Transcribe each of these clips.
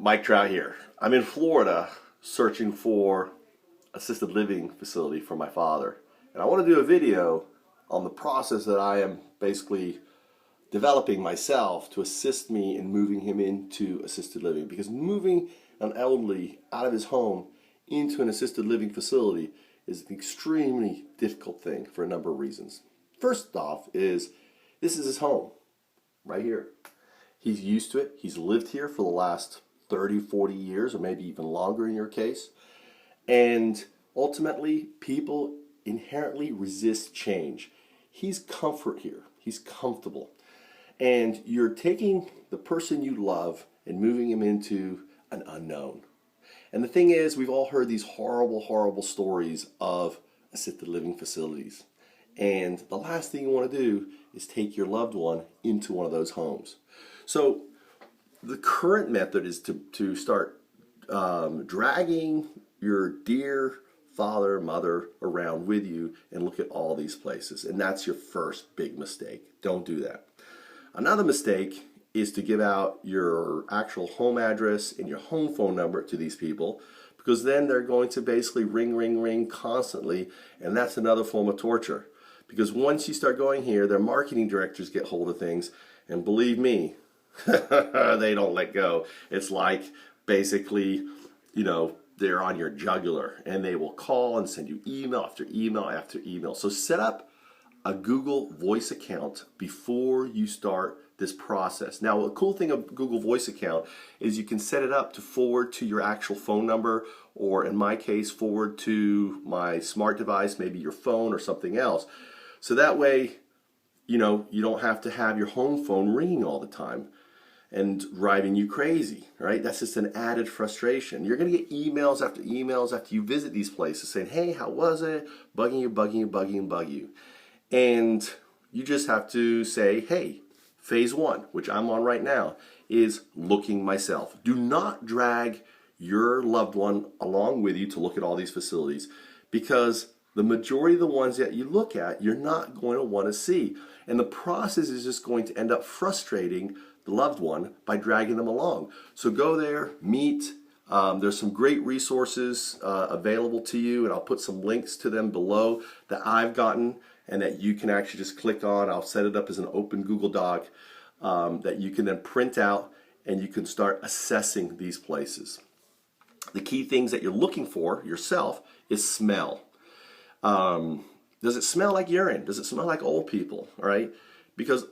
Mike Trout here. I'm in Florida searching for assisted living facility for my father. And I want to do a video on the process that I am basically developing myself to assist me in moving him into assisted living. Because moving an elderly out of his home into an assisted living facility is an extremely difficult thing for a number of reasons. First off is this is his home right here. He's used to it. He's lived here for the last 30, 40 years, or maybe even longer in your case. And ultimately, people inherently resist change. He's comfort here. He's comfortable. And you're taking the person you love and moving him into an unknown. And the thing is, we've all heard these horrible, horrible stories of assisted living facilities. And the last thing you want to do is take your loved one into one of those homes. So the current method is to start dragging your dear father, mother around with you and look at all these places. And that's your first big mistake. Don't do that. Another mistake is to give out your actual home address and your home phone number to these people, because then they're going to basically ring, ring, ring constantly, and that's another form of torture. Because once you start going here, their marketing directors get hold of things, and believe me, they don't let go. It's like basically, they're on your jugular, and they will call and send you email after email after email. So set up a Google Voice account before you start this process. Now, a cool thing of Google Voice account is you can set it up to forward to your actual phone number, or in my case, forward to my smart device, maybe your phone or something else. So that way, you don't have to have your home phone ringing all the time and driving you crazy, right? That's just an added frustration. You're gonna get emails after you visit these places saying, hey, how was it? Bugging you. And you just have to say, hey, phase one, which I'm on right now, is looking myself. Do not drag your loved one along with you to look at all these facilities, because the majority of the ones that you look at, you're not going to want to see. And the process is just going to end up frustrating the loved one by dragging them along. So go there, meet. There's some great resources available to you, and I'll put some links to them below that I've gotten and that you can actually just click on. I'll set it up as an open Google Doc that you can then print out, and you can start assessing these places. The key things that you're looking for yourself is smell. Does it smell like urine? Does it smell like old people? All right, because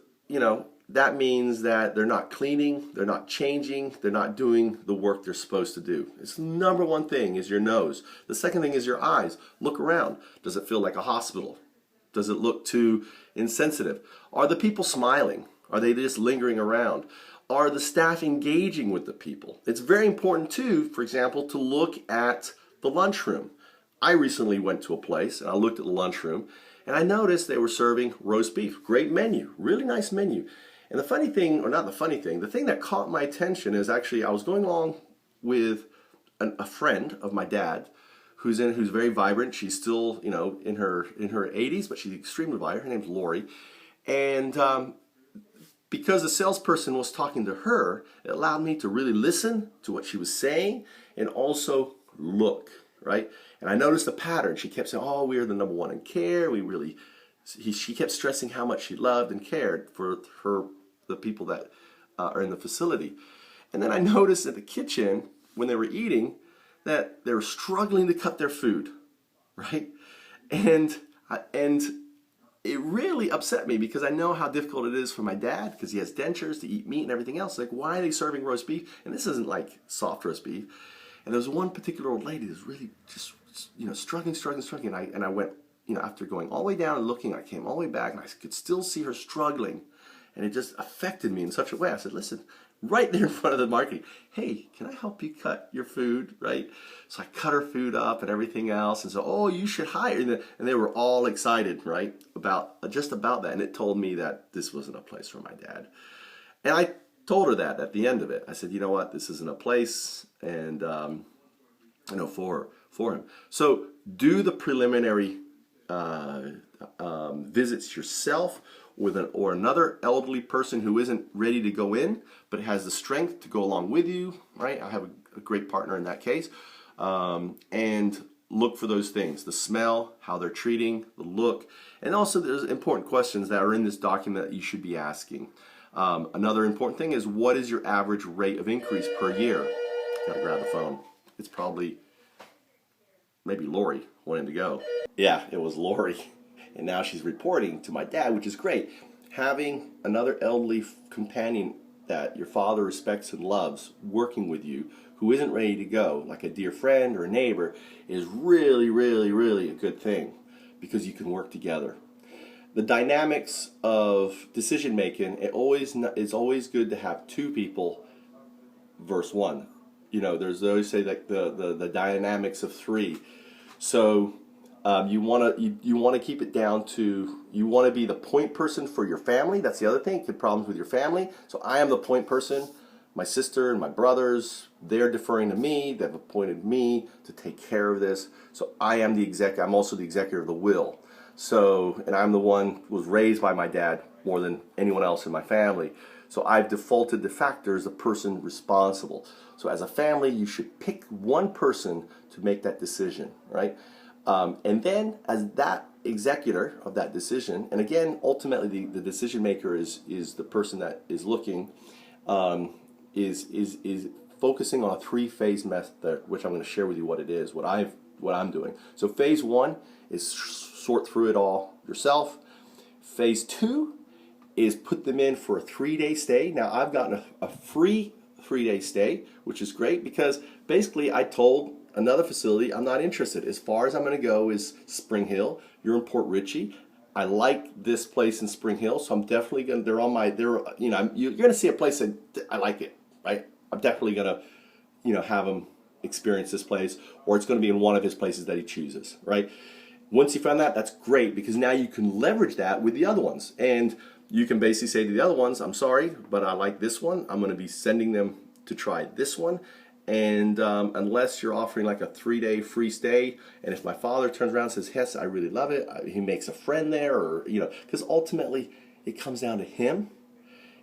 that means that they're not cleaning, they're not changing, they're not doing the work they're supposed to do. It's the number one thing is your nose. The second thing is your eyes. Look around. Does it feel like a hospital? Does it look too insensitive? Are the people smiling? Are they just lingering around? Are the staff engaging with the people? It's very important too, for example, to look at the lunchroom. I recently went to a place and I looked at the lunchroom and I noticed they were serving roast beef. Great menu, really nice menu. And the funny thing, or not the funny thing, the thing that caught my attention is actually I was going along with a friend of my dad who's very vibrant. She's still, in her 80s, but she's extremely vibrant. Her name's Lori. And because the salesperson was talking to her, it allowed me to really listen to what she was saying and also look, right? And I noticed a pattern. She kept saying, oh, we are the number one in care. She kept stressing how much she loved and cared for the people that are in the facility. And then I noticed at the kitchen, when they were eating, that they were struggling to cut their food, right? And it really upset me, because I know how difficult it is for my dad, because he has dentures to eat meat and everything else. Like, why are they serving roast beef? And this isn't like soft roast beef. And there was one particular old lady that was really just, struggling. And I went, after going all the way down and looking, I came all the way back and I could still see her struggling. And it just affected me in such a way. I said, listen, right there in front of the marketing, hey, can I help you cut your food, right? So I cut her food up and everything else. And so, oh, you should hire. And they were all excited, right, about that. And it told me that this wasn't a place for my dad. And I told her that at the end of it. I said, you know what, this isn't a place, and for him. So do the preliminary visits yourself, with or another elderly person who isn't ready to go in but has the strength to go along with you, right? I have a great partner in that case. And look for those things: the smell, how they're treating, the look, and also there's important questions that are in this document that you should be asking. Another important thing is, what is your average rate of increase per year? Gotta grab the phone. It's probably maybe Lori wanting to go. Yeah, it was Lori. And now she's reporting to my dad, which is great. Having another elderly companion that your father respects and loves working with you, who isn't ready to go, like a dear friend or a neighbor, is really, really, really a good thing, because you can work together. The dynamics of decision making, it's always good to have two people versus one. You know, there's always say like the dynamics of three. So you want to keep it down to, you want to be the point person for your family. That's the other thing. Good problems with your family. So I am the point person. My sister and my brothers, they're deferring to me. They've appointed me to take care of this. So I am the executive. I'm also the executor of the will. So, and I'm the one who was raised by my dad more than anyone else in my family. So I've defaulted de facto as the person responsible. So as a family, you should pick one person to make that decision, right? And then as that executor of that decision, and again, ultimately the decision maker is the person that is looking, is focusing on a three-phase method, which I'm going to share with you what it is, what I'm doing. So phase one is sort through it all yourself. Phase two is put them in for a 3-day stay. Now I've gotten a free 3-day stay, which is great, because basically I told another facility I'm not interested. As far as I'm going to go is Spring Hill. You're in Port Richey. I like this place in Spring Hill, so I'm definitely going to, you're going to see a place that I like it, right? I'm definitely going to, have him experience this place, or it's going to be in one of his places that he chooses, right? Once you found that, that's great, because now you can leverage that with the other ones. And you can basically say to the other ones, I'm sorry, but I like this one. I'm going to be sending them to try this one. And unless you're offering like a 3-day free stay, and if my father turns around and says, yes, I really love it, he makes a friend there, or, because ultimately it comes down to him.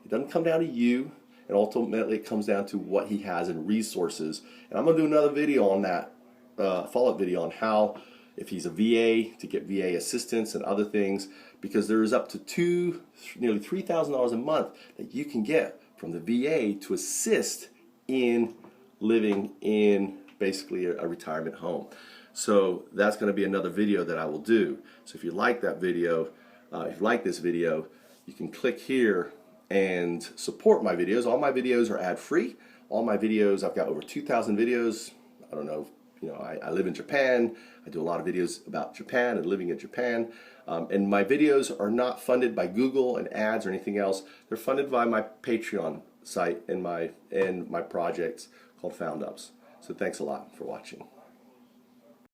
It doesn't come down to you. And ultimately it comes down to what he has in resources. And I'm going to do another video on that, follow-up video on how, if he's a VA, to get VA assistance and other things, because there is up to nearly $3,000 a month that you can get from the VA to assist in living in basically a retirement home. So that's going to be another video that I will do. So if you like that video, if you like this video, you can click here and support my videos. All my videos are ad-free. All my videos, I've got over 2,000 videos. I don't know, I live in Japan. I do a lot of videos about Japan and living in Japan. And my videos are not funded by Google and ads or anything else. They're funded by my Patreon site and my projects called FoundUps. So thanks a lot for watching.